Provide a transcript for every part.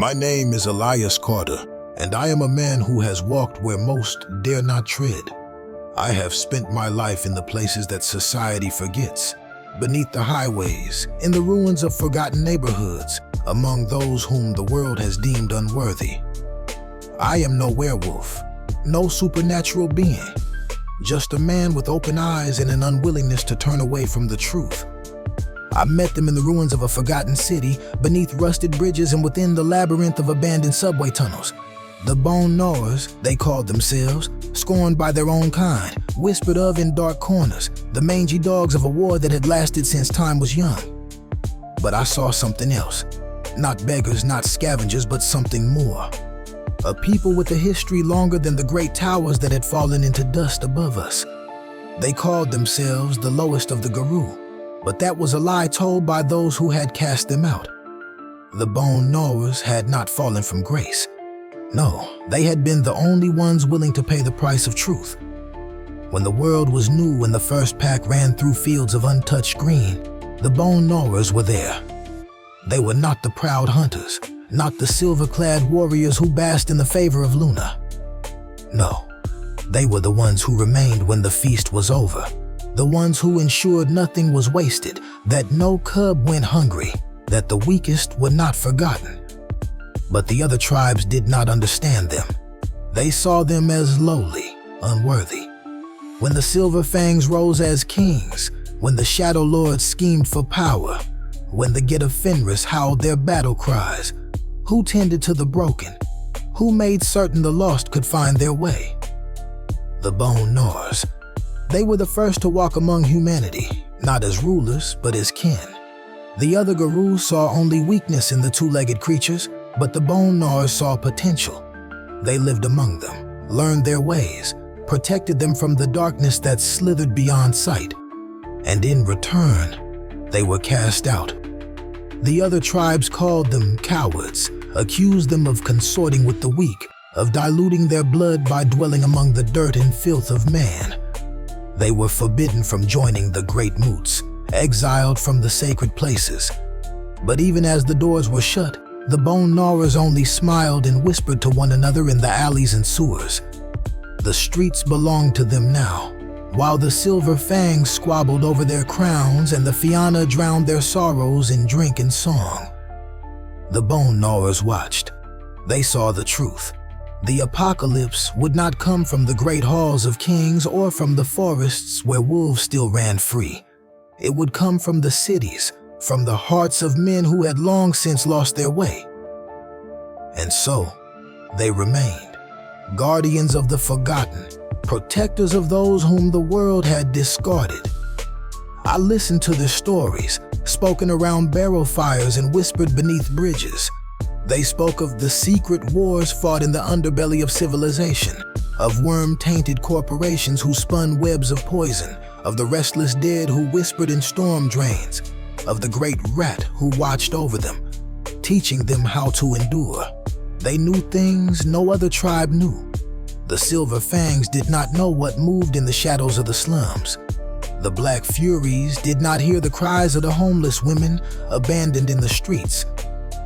My name is Elias Carter, and I am a man who has walked where most dare not tread. I have spent my life in the places that society forgets, beneath the highways, in the ruins of forgotten neighborhoods, among those whom the world has deemed unworthy. I am no werewolf, no supernatural being, just a man with open eyes and an unwillingness to turn away from the truth. I met them in the ruins of a forgotten city, beneath rusted bridges and within the labyrinth of abandoned subway tunnels. The Gnawers, they called themselves, scorned by their own kind, whispered of in dark corners, the mangy dogs of a war that had lasted since time was young. But I saw something else. Not beggars, not scavengers, but something more. A people with a history longer than the great towers that had fallen into dust above us. They called themselves the lowest of the Garou, but that was a lie told by those who had cast them out. The Gnawers had not fallen from grace. No, they had been the only ones willing to pay the price of truth. When the world was new and the first pack ran through fields of untouched green, the Gnawers were there. They were not the proud hunters, not the silver-clad warriors who basked in the favor of Luna. No, they were the ones who remained when the feast was over, the ones who ensured nothing was wasted, that no cub went hungry, that the weakest were not forgotten. But the other tribes did not understand them. They saw them as lowly, unworthy. When the Silver Fangs rose as kings, when the Shadow Lords schemed for power, when the Get of Fenris howled their battle cries, who tended to the broken? Who made certain the lost could find their way? The Gnawers. They were the first to walk among humanity, not as rulers, but as kin. The other Garou saw only weakness in the two-legged creatures, but the Gnawers saw potential. They lived among them, learned their ways, protected them from the darkness that slithered beyond sight. And in return, they were cast out. The other tribes called them cowards, accused them of consorting with the weak, of diluting their blood by dwelling among the dirt and filth of man. They were forbidden from joining the great moots, exiled from the sacred places. But even as the doors were shut, the Gnawers only smiled and whispered to one another in the alleys and sewers. The streets belonged to them now, while the Silver Fangs squabbled over their crowns and the Fianna drowned their sorrows in drink and song. The Gnawers watched. They saw the truth. The apocalypse would not come from the great halls of kings or from the forests where wolves still ran free. It would come from the cities, from the hearts of men who had long since lost their way. And so, they remained, guardians of the forgotten, protectors of those whom the world had discarded. I listened to their stories, spoken around barrel fires and whispered beneath bridges. They spoke of the secret wars fought in the underbelly of civilization, of worm-tainted corporations who spun webs of poison, of the restless dead who whispered in storm drains, of the great rat who watched over them, teaching them how to endure. They knew things no other tribe knew. The Silver Fangs did not know what moved in the shadows of the slums. The Black Furies did not hear the cries of the homeless women abandoned in the streets.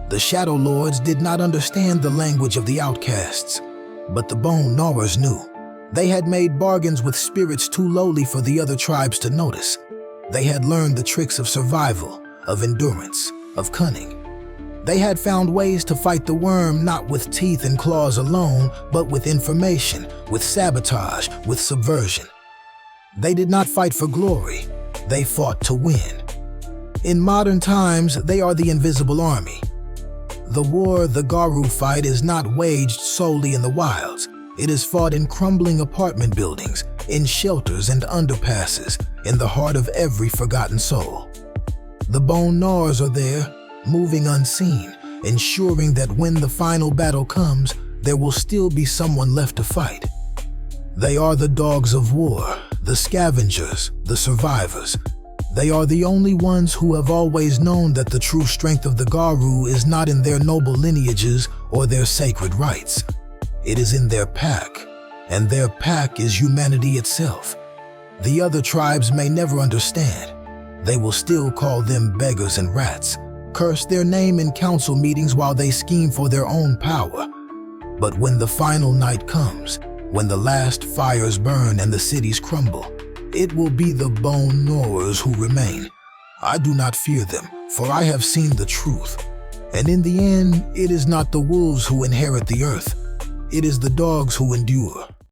The Shadow Lords did not understand the language of the outcasts. But the Gnawers knew. They had made bargains with spirits too lowly for the other tribes to notice. They had learned the tricks of survival, of endurance, of cunning. They had found ways to fight the worm not with teeth and claws alone, but with information, with sabotage, with subversion. They did not fight for glory. They fought to win. In modern times, they are the invisible army. The war the Garou fight is not waged solely in the wilds. It is fought in crumbling apartment buildings, in shelters and underpasses, in the heart of every forgotten soul. The Gnawers are there, moving unseen, ensuring that when the final battle comes, there will still be someone left to fight. They are the dogs of war, the scavengers, the survivors. They are the only ones who have always known that the true strength of the Garou is not in their noble lineages or their sacred rites. It is in their pack, and their pack is humanity itself. The other tribes may never understand. They will still call them beggars and rats, curse their name in council meetings while they scheme for their own power. But when the final night comes, when the last fires burn and the cities crumble, it will be the bone gnawers who remain. I do not fear them, for I have seen the truth. And in the end, it is not the wolves who inherit the earth. It is the dogs who endure.